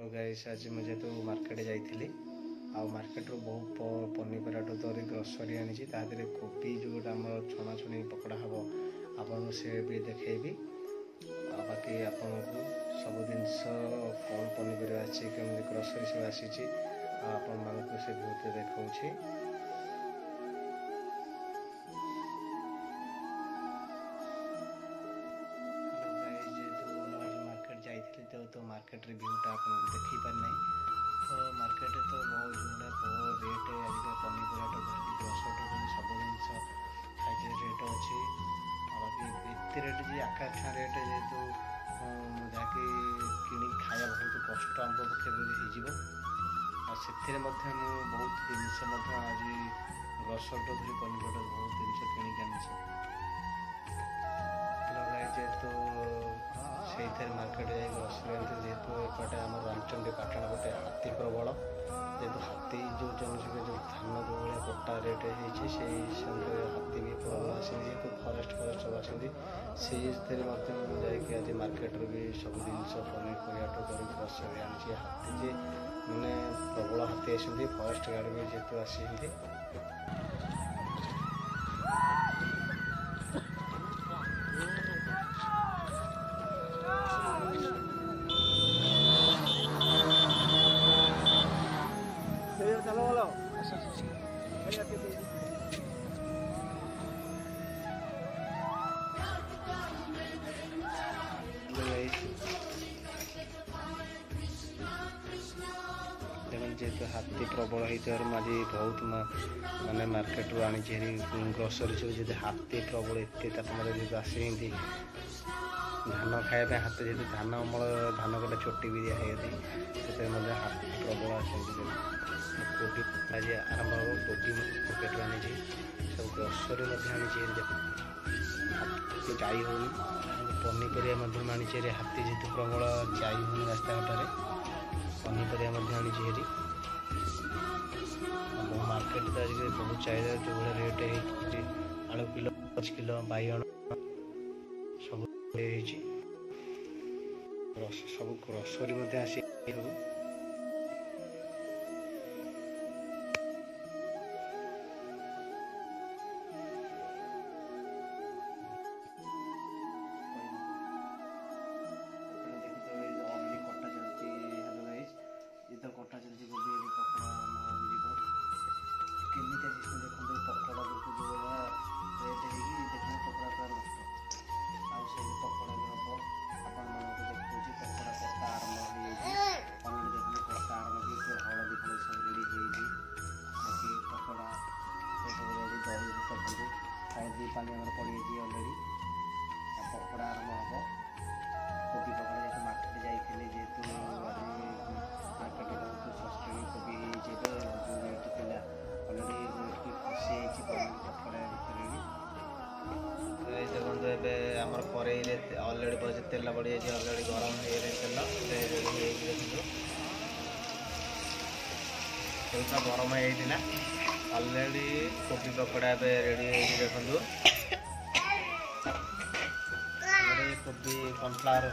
तो गाइस आज मुझे तो मार्केट जाइए आ मार्केट रू बहुत पनीपरिया धरी ग्रोसरी आनी कोबी जोटा आम छणा छुणी पकड़ा हम आपन से भी देखी बाकी आपन को सब जिनस कौन पनीपरिया अच्छी कमी ग्रोसरी सब आसी आपण मानक से बहुत देखा तो मार्केट रिव्यूटा आपको देखी पारना तो मार्केट तो बहुत गुड़ा बहुत रेट आजिकल पनीपरिया धरिकी ग्रोसरी सब जिन खाई रेट अच्छी बाकी एत रेट जी आकाश छुआ रेट जेहेतु जहाँकि कि खाया बहुत कष्ट आम पक्षे हो बहुत जिनस आज ग्रोसरी धरी पनीपरिया बहुत जिन किणिक आनी जेहेतु से मार्केट जाए ग्रोसरी जेहेतु एपटे आम रामचंडी पाटण गोटे हाथी प्रबल जेहेतु हाथी जो जनसंख्या जो धान जो भाई गोटा रेट होती हाथी भी प्रबल आसे जेहेतु फरेस्ट सब आसती से आज मार्केट भी सब जिन पनीपरिया धरी ग्रोसरी आनी हाथी जे मैंने प्रबल हाथी आसती फरेस्ट गार्ड भी जेहेतु आसती जेहेतु हाथी प्रबल होती आज बहुत माने मार्केट रू आनी ग्रोसरी सब जो हाथी प्रबल एत तापमात्रा जेहतु आसी धान खाया हाथी जेहतु धान अमल धान गोटे छोटी भी दिखाई से हाथी प्रबल आसती कोबी आज आरंभ हम कोबी मार्केट आनी सब ग्रोसरी आनी हाथी जाई हो पनीपरिया आनी हाथी जेहतु प्रबल जाई हो रास्ता घाटे पनीपरिया आनी मार्केट तो आज बहुत चाहिए जो भाई रेट है आलू किलो 5 किलो बैगण सब सब ग्रोसरी आसी कटा चलती कोबी पकड़ा केमी सिस्टम देखते पकड़ा देखो जो रेट है देखते पकड़ा तो नष्ट आसे पकड़ा भी हम आपण देखिए पकड़ा कटा आरंभ हो देखते कटा आरंभ हो हलदी फल सब रेडी हो पकड़ा सब रेडी दही देखते हलदी पानी पड़ी अलरेडी पकड़ा आरंभ हम कोबी पकड़ा जैसे मार्केट जाइए जेहेतु मार्केट बहुत सस्ते कोबी जो रेट थी अलरेडी रेट खसी पकड़ा देखते एवं करेले अलरेडी तेल बढ़ी जाए अलरेडी गरम हो तेल गरम होता अलरेडी कोबी पकड़ा रेडी देखो कोबी कॉर्नफ्लावर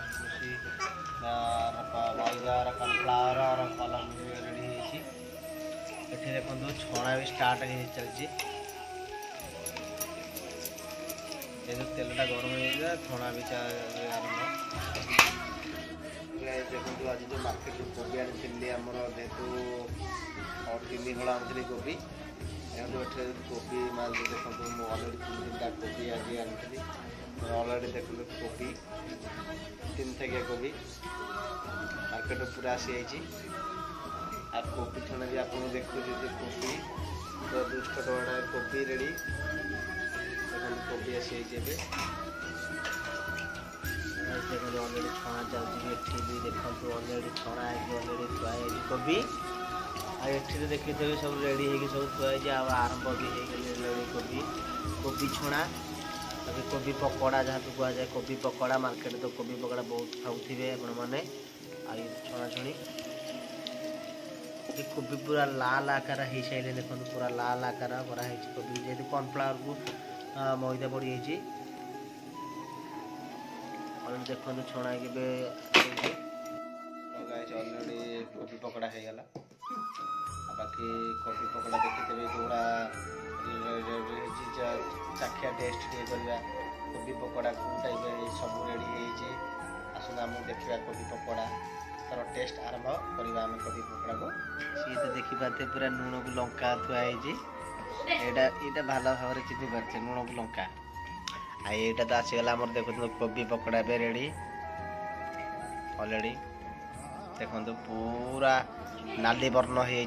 मैदा कॉर्नफ्लावर और कलम रेडी होती देखो छणा भी स्टार्ट हो चलती तेलटा गरम हो छणा भी आरंभ देखो आज जो मार्केट कोबी आनी आमर जेहेतु 3 हल आनी कोबी कोबी माल देखो अलरेडी 3-3टा कोबी आज आनी अलरेडी देख कोबी 3 थकिया कोबी मार्केट पूरा आसी आ कोबी छणा भी आप देखो कोबी तो 200 टका कोबी रेडी देखो कोबी आसी देखो अलरेडी छणा चलती भी देखो अलरेडी छणा अलरेडी थुआई कोबी आठे देखिए सब रेडी हो सब थुआई आरंभ भी हो कोबी कोबी छणा अभी कोबी पकड़ा जहाँ तो कह जाए कोबी पकड़ा मार्केट तो कोबी पकड़ा बहुत खाऊे आपण मैंने छणा छुणी कोबी पूरा लाल आकार हो सारे देखो पूरा लाल आकार कराई कोबी जेहतु कॉर्नफ्लावर को मैदा पड़ी देखो छणा के अलरेडी पकोड़ा हो गला। बाकी कोबी पकोड़ा देखिदेवे जोड़ा चाखिया टेस्ट टे करवा कोबी पकोड़ा कौ टाइप सब रेडी हो आसना आम देखा कोबी पकोड़ा तार टेस्ट आरंभ करवा आम कोबी पकोड़ा को सी तो देखिपारे पूरा लुण को लंका थुआई यहाँ भल भाव चिन्ह पारे लुण को लंका आईटा तो आसीगला आम देखो कोबी पकोड़ा भी रेडी अलरेडी देखो पूरा नाली वर्ण हो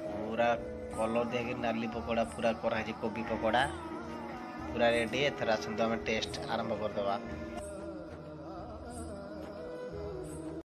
पूरा कलर देखिए नाली पकोड़ा पूरा कराई कोबी पकोड़ा पूरा रेडी एथर आसतु आम टेस्ट आरंभ करदे।